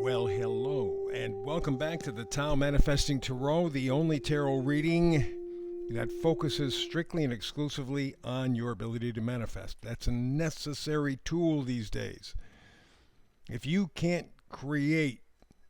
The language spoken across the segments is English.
Well, hello, and welcome back to the Tao Manifesting Tarot, the only tarot reading that focuses strictly and exclusively on your ability to manifest. That's a necessary tool these days. If you can't create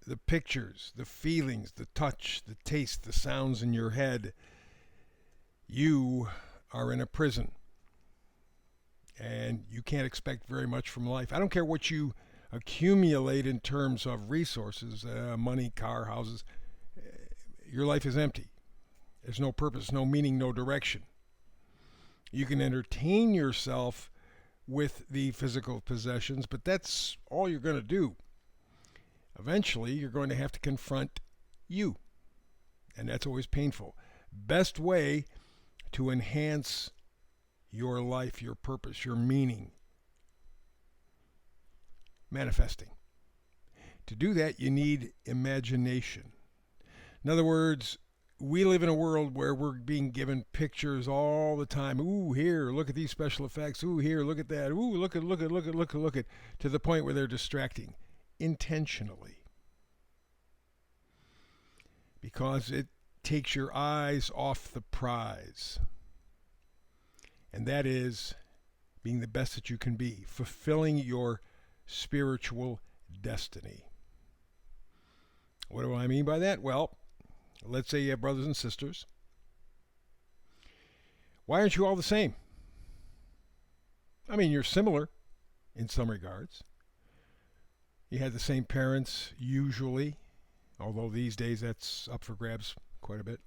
the pictures, the feelings, the touch, the taste, the sounds in your head, you are in a prison. And you can't expect very much from life. I don't care what you accumulate in terms of resources, money, car, houses. Your life is empty. There's no purpose, no meaning, no direction. You can entertain yourself with the physical possessions, but that's all you're going to do. Eventually, you're going to have to confront you, and that's always painful. Best way to enhance your life, your purpose, your meaning, manifesting. To do that, you need imagination. In other words, we live in a world where we're being given pictures all the time. Ooh, here, look at these special effects. Ooh, here, look at that. Ooh, look at, to the point where they're distracting intentionally. Because it takes your eyes off the prize. And that is being the best that you can be, fulfilling your spiritual destiny. What do I mean by that? Well, let's say you have brothers and sisters. Why aren't you all the same? I mean, you're similar in some regards. You had the same parents, usually, although these days that's up for grabs quite a bit.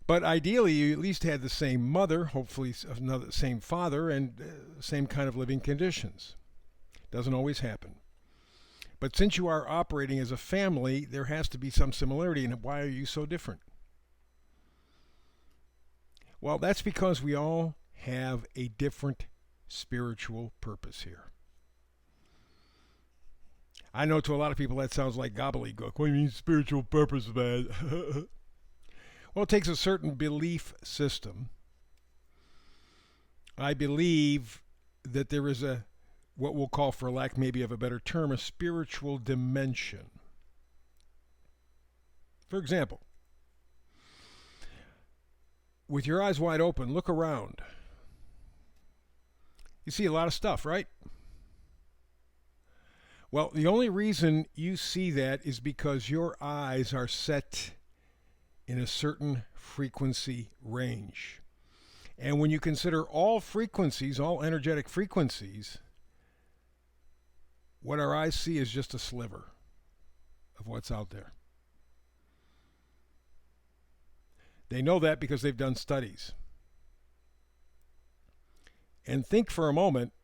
But ideally, you at least had the same mother, hopefully another same father, and same kind of living conditions. Doesn't always happen. But since you are operating as a family, there has to be some similarity. And why are you so different? Well, that's because we all have a different spiritual purpose here. I know to a lot of people that sounds like gobbledygook. What do you mean spiritual purpose, man? Well, it takes a certain belief system. I believe that there is what we'll call, for lack maybe of a better term, a spiritual dimension. For example, with your eyes wide open, look around. You see a lot of stuff, right? Well, the only reason you see that is because your eyes are set in a certain frequency range. And when you consider all frequencies, all energetic frequencies, what our eyes see is just a sliver of what's out there. They know that because they've done studies. And think for a moment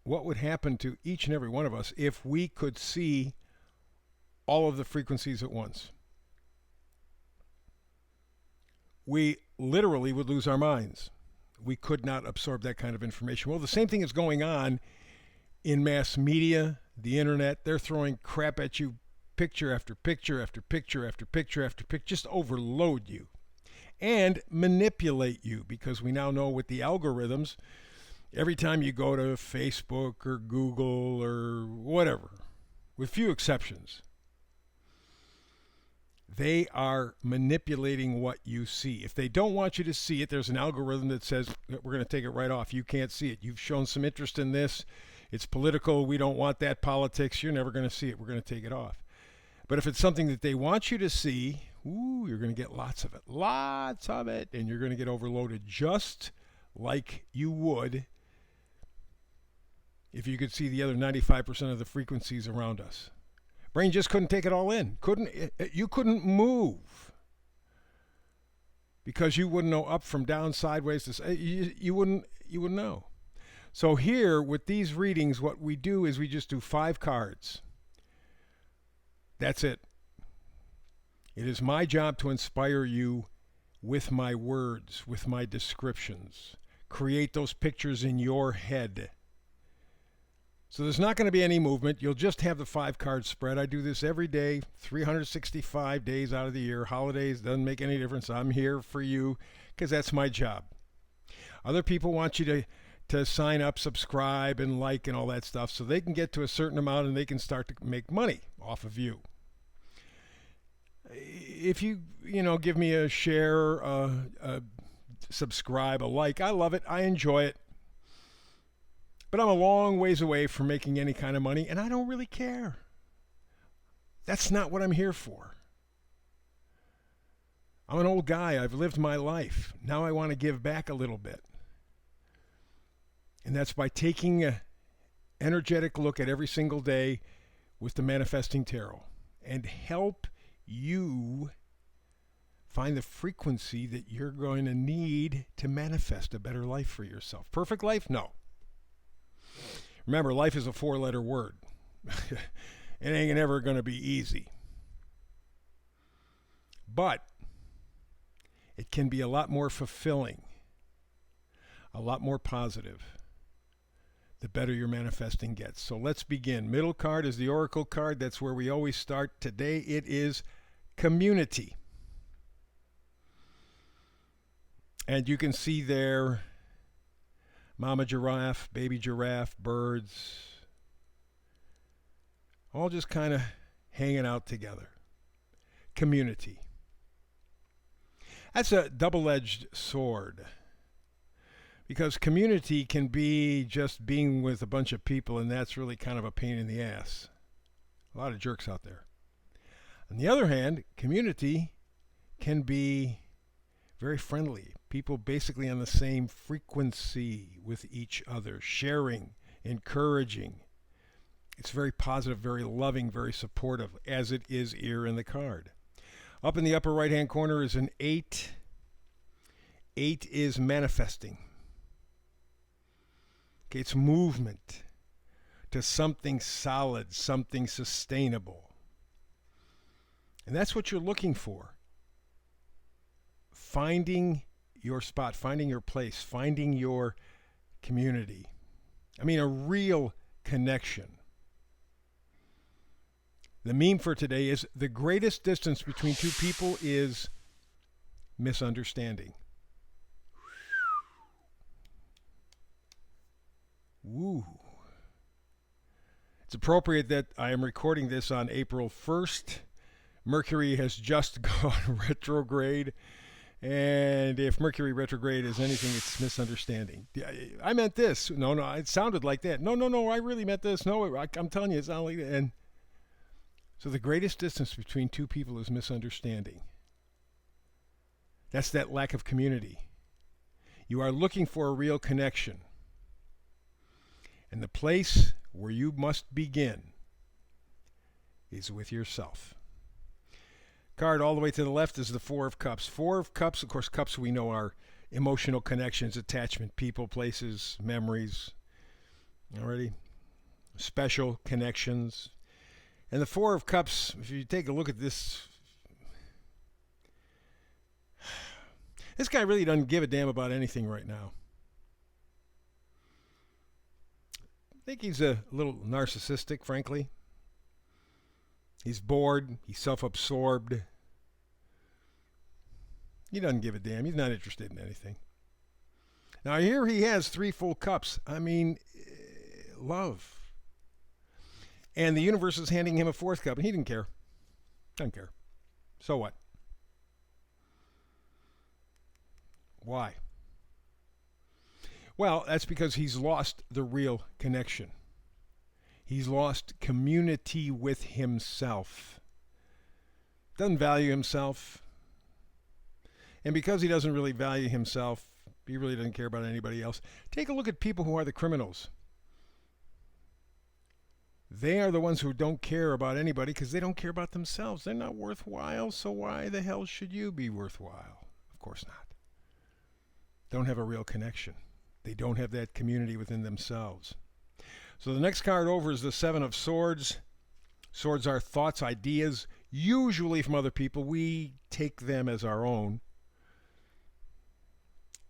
what would happen to each and every one of us if we could see all of the frequencies at once. We literally would lose our minds. We could not absorb that kind of information. Well, the same thing is going on in mass media, the internet. They're throwing crap at you, picture after picture after picture after picture after picture, just overload you and manipulate you, because we now know with the algorithms, every time you go to Facebook or Google or whatever, with few exceptions, they are manipulating what you see. If they don't want you to see it, there's an algorithm that says, we're going to take it right off. You can't see it. You've shown some interest in this. It's political. We don't want that politics. You're never going to see it. We're going to take it off. But if it's something that they want you to see, you're going to get lots of it. Lots of it. And you're going to get overloaded just like you would if you could see the other 95% of the frequencies around us. Brain just couldn't take it all in. You couldn't move because you wouldn't know up from down, sideways. You wouldn't know. So here with these readings, what we do is we just do 5 cards. That's it. It is my job to inspire you with my words, with my descriptions. Create those pictures in your head. So there's not going to be any movement. You'll just have the 5-card spread. I do this every day, 365 days out of the year. Holidays, doesn't make any difference. I'm here for you because that's my job. Other people want you to sign up, subscribe, and like and all that stuff so they can get to a certain amount and they can start to make money off of you. If you give me a share, a subscribe, a like, I love it. I enjoy it. But I'm a long ways away from making any kind of money, and I don't really care. That's not what I'm here for. I'm an old guy. I've lived my life. Now I want to give back a little bit. And that's by taking an energetic look at every single day with the Manifesting Tarot and help you find the frequency that you're going to need to manifest a better life for yourself. Perfect life? No. Remember, life is a 4-letter word. It ain't ever going to be easy. But it can be a lot more fulfilling, a lot more positive, the better your manifesting gets. So let's begin. Middle card is the Oracle card. That's where we always start. Today it is community. And you can see there mama giraffe, baby giraffe, birds, all just kind of hanging out together. Community. That's a double-edged sword. Because community can be just being with a bunch of people, and that's really kind of a pain in the ass. A lot of jerks out there. On the other hand, community can be very friendly. People basically on the same frequency with each other, sharing, encouraging. It's very positive, very loving, very supportive, as it is here in the card. Up in the upper right-hand corner is an 8. 8 is manifesting. Okay, it's movement to something solid, something sustainable. And that's what you're looking for. Finding your spot, finding your place, finding your community. I mean, a real connection. The meme for today is the greatest distance between two people is misunderstanding. Woo. It's appropriate that I am recording this on April 1st. Mercury has just gone retrograde. And if Mercury retrograde is anything, it's misunderstanding. I meant this. No, it sounded like that. No, I really meant this. No, I'm telling you, it sounded like that. And so the greatest distance between two people is misunderstanding. That's that lack of community. You are looking for a real connection. And the place where you must begin is with yourself. Card all the way to the left is the 4 of Cups. 4 of Cups, of course, cups we know are emotional connections, attachment, people, places, memories. Already? Special connections. And the 4 of Cups, if you take a look at this, this guy really doesn't give a damn about anything right now. I think he's a little narcissistic, frankly. He's bored. He's self-absorbed. He doesn't give a damn. He's not interested in anything. Now here he has 3 full cups. I mean, love. And the universe is handing him a 4th cup, and he didn't care. Doesn't care. So what? Why? Well, that's because he's lost the real connection. He's lost community with himself. Doesn't value himself. And because he doesn't really value himself, he really doesn't care about anybody else. Take a look at people who are the criminals. They are the ones who don't care about anybody because they don't care about themselves. They're not worthwhile, so why the hell should you be worthwhile? Of course not. Don't have a real connection. They don't have that community within themselves. So the next card over is the 7 of Swords. Swords are thoughts, ideas, usually from other people. We take them as our own.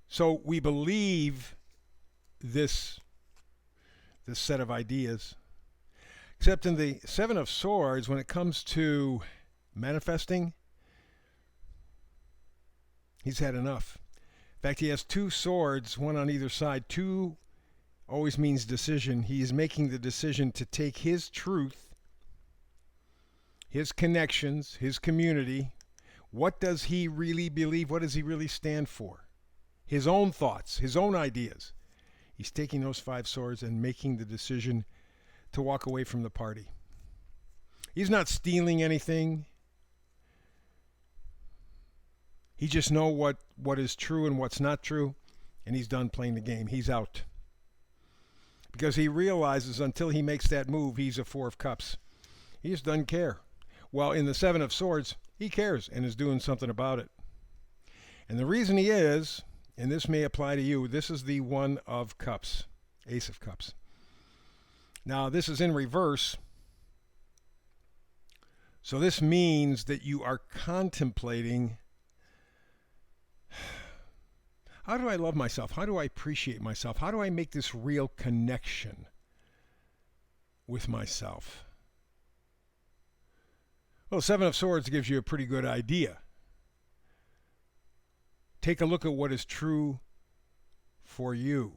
So we believe this set of ideas. Except in the 7 of Swords, when it comes to manifesting, he's had enough. In fact, he has 2 swords, one on either side, 2 always means decision. He is making the decision to take his truth, his connections, his community. What does he really believe? What does he really stand for? His own thoughts, his own ideas. He's taking those 5 swords and making the decision to walk away from the party. He's not stealing anything. He just knows what is true and what's not true, and he's done playing the game. He's out. Because he realizes until he makes that move, he's a 4 of Cups. He just doesn't care. Well, in the 7 of Swords, he cares and is doing something about it. And the reason he is, and this may apply to you, this is the 1 of Cups, Ace of Cups. Now, this is in reverse. So this means that you are contemplating, how do I love myself? How do I appreciate myself? How do I make this real connection with myself? Well, 7 of Swords gives you a pretty good idea. Take a look at what is true for you.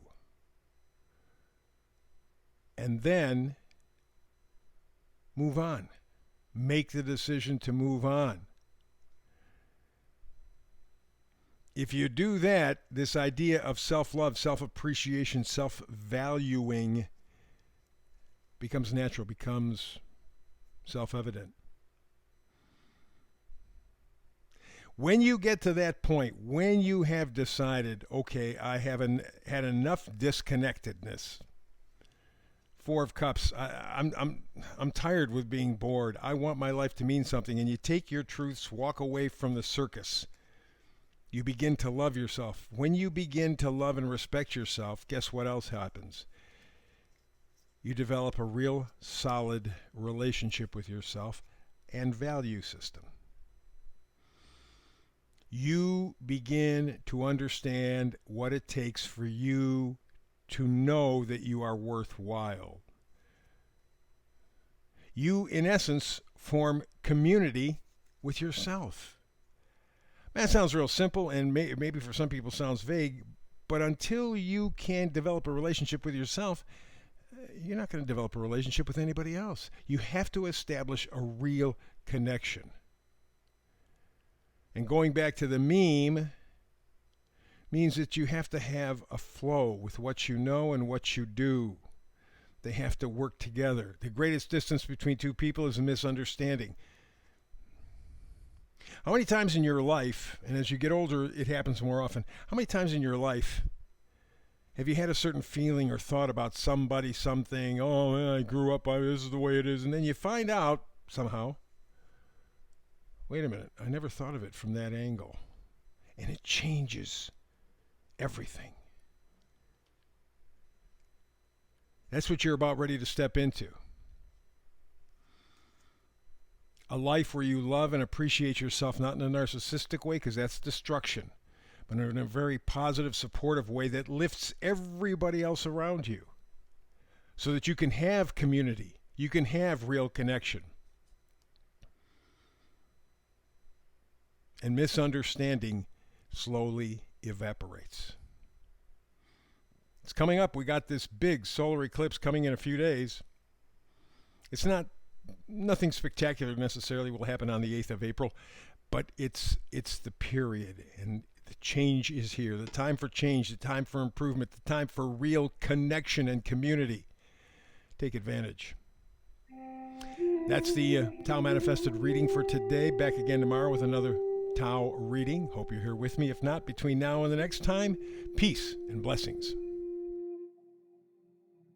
And then move on. Make the decision to move on. If you do that, this idea of self-love, self-appreciation, self-valuing becomes natural, becomes self-evident. When you get to that point, when you have decided, okay, I haven't had enough disconnectedness, 4 of Cups, I'm tired with being bored. I want my life to mean something. And you take your truths, walk away from the circus. You begin to love yourself. When you begin to love and respect yourself, guess what else happens? You develop a real solid relationship with yourself and value system. You begin to understand what it takes for you to know that you are worthwhile. You, in essence, form community with yourself. That sounds real simple, and maybe for some people sounds vague, but until you can develop a relationship with yourself, you're not going to develop a relationship with anybody else. You have to establish a real connection. And going back to the meme means that you have to have a flow with what you know and what you do. They have to work together. The greatest distance between two people is a misunderstanding. How many times in your life, and as you get older it happens more often, how many times in your life have you had a certain feeling or thought about somebody, something, oh, man, I grew up, this is the way it is, and then you find out somehow, wait a minute, I never thought of it from that angle. And it changes everything. That's what you're about ready to step into. A life where you love and appreciate yourself, not in a narcissistic way, because that's destruction, but in a very positive, supportive way that lifts everybody else around you so that you can have community, you can have real connection. And misunderstanding slowly evaporates. It's coming up. We got this big solar eclipse coming in a few days. It's nothing spectacular necessarily will happen on the 8th of April, but it's the period, and the change is here. The time for change, the time for improvement, the time for real connection and community. Take advantage. That's the Tao Manifested reading for today. Back again tomorrow with another Tao reading. Hope you're here with me. If not, between now and the next time, peace and blessings.